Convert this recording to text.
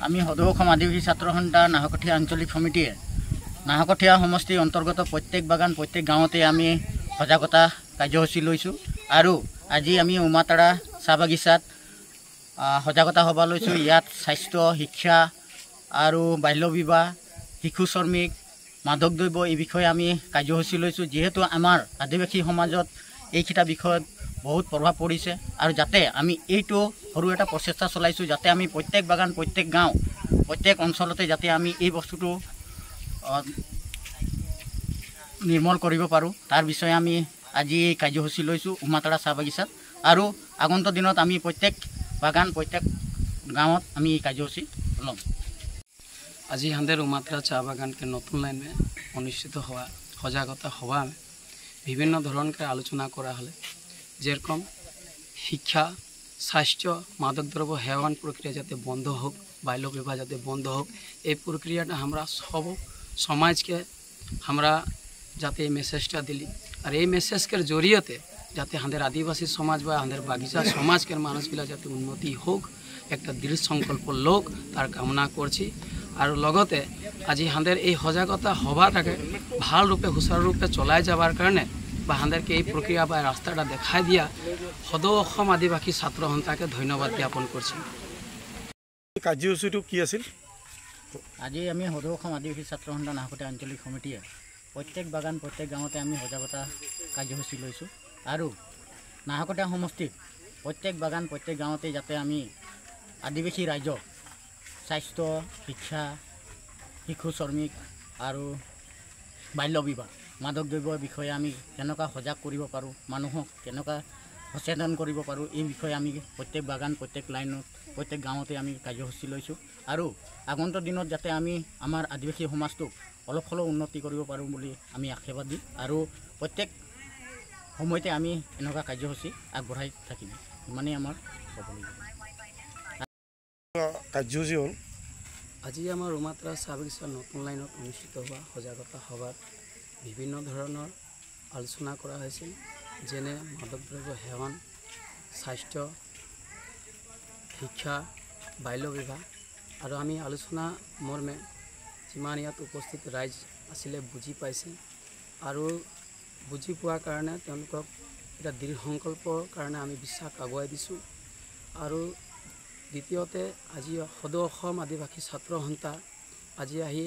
আমি সদৌ অসম আদিবাসী ছাত্ৰ সন্থা নাহৰকটীয়া আঞ্চলিক সমিতিয়ে নাহৰকটীয়া সমষ্টিৰ অন্তৰ্গত প্ৰত্যেক বাগান প্ৰত্যেক গাঁৱতে আমি সজাগতা কাৰ্যসূচী লৈছোঁ আৰু আজি আমি উমাতৰা চাহ বাগিচাত সজাগতা সভা লৈছোঁ। ইয়াত স্বাস্থ্য শিক্ষা আৰু বাল্য বিবাহ শিশু শ্ৰমিক মাদক দ্ৰব্য এই বিষয়ে আমি কাৰ্যসূচী লৈছোঁ। যিহেতু আমাৰ আদিবাসী সমাজত এইকেইটা বিষয়ত বহুত প্ৰভাৱ পৰিছে আৰু যাতে আমি এইটো সৰু এটা প্ৰচেষ্টা চলাইছোঁ যাতে আমি প্ৰত্যেক বাগান প্ৰত্যেক গাঁও প্ৰত্যেক অঞ্চলতে যাতে আমি এই বস্তুটো নিৰ্মূল কৰিব পাৰোঁ তাৰ বিষয়ে আমি আজি এই কাৰ্যসূচী লৈছোঁ উমাতৰা চাহ বাগিচাত আৰু আগন্তুক দিনত আমি প্ৰত্যেক বাগান প্ৰত্যেক গাঁৱত আমি এই কাৰ্যসূচী ল'ম। আজি হাঁদের উমাতরা চা বাগান के नतून लाइन में अनुष्ठित हुआ सजागता सभा में विभिन्न धरण के आलोचना करा हले जेरकम शिक्षा स्वास्थ्य मादक द्रव्य हेवान प्रक्रिया जाते बंद होक बाल्य विवाह जाते बंद होक ये प्रक्रियाटा हमरा सब समाज के हमरा जाते मेसेजटा दिली और ये मेसेज के जरिए जाते हांदेर आदिवासी समाज बा हांदेर बागिचा समाज के मानुषगुला जाते उन्नति होक एक दृढ़ संकल्प लोक तार कामना करछि और लगते आज हांदेर ये सजागता सभाटाके भाल रूपे सुचारू रूपे चलाई जाबार कारणे बा हांदेर के प्रक्रिया बा रास्ताटा देखाई दिया सदौ असम आदिवासी छात्र सन्थाके धन्यवाद ज्ञापन करछि। কাৰ্যসূচীটো কি আছিল? আজি আমি সদৌ অসম আদিবাসী ছাত্ৰ সন্থা নাহৰকটীয়া আঞ্চলিক সমিতিয়ে প্ৰত্যেক বাগান প্ৰত্যেক গাঁৱতে আমি সজাগতা কাৰ্যসূচী লৈছোঁ আৰু নাহৰকটীয়া সমষ্টিত প্ৰত্যেক বাগান প্ৰত্যেক গাঁৱতে যাতে আমি আদিবাসী ৰাইজক স্বাস্থ্য শিক্ষা শিশু শ্ৰমিক আৰু বাল্য বিবাহ মাদক দ্ৰব্যৰ বিষয়ে আমি কেনেকুৱা সজাগ কৰিব পাৰোঁ মানুহক কেনেকুৱা সচেতন কৰিব পাৰোঁ এই বিষয়ে আমি প্ৰত্যেক বাগান প্ৰত্যেক লাইনত প্ৰত্যেক গাঁৱতে আমি কাৰ্যসূচী লৈছোঁ আৰু আগন্তুক দিনত যাতে আমি আমাৰ আদিবাসী সমাজটোক অলপ হ'লেও উন্নতি কৰিব পাৰোঁ বুলি আমি আশীৰ্বাদ দিম আৰু প্ৰত্যেক সময়তে আমি এনেকুৱা কাৰ্যসূচী আগবঢ়াই থাকিম ইমানেই আমাৰ ক'বলগীয়া। কাৰ্যসূচী হ'ল আজি आमार उमातरा चाह बागिचा नतून लाइनत अनुष्ठित हुआ सजागता सभात विभिन्न धৰণৰ आलोचना करा হৈছিল जेने मादक द्रव्य सेवन स्वास्थ्य शिक्षा बाल्य विवाह और आमी आलोचना मर्मे जिमान इयात उपस्थित राइज आसिले बुझी पाइছে और बुझी पोৱাৰ কাৰণে তেওঁলোকক এটা দৃঢ় সংকল্পৰ কাৰণে আমি বিশ্বাস আগুৱাই দিছোঁ আৰু দ্বিতীয়তে আজি সদৌ অসম আদিবাসী ছাত্ৰ সন্থা আজি আহি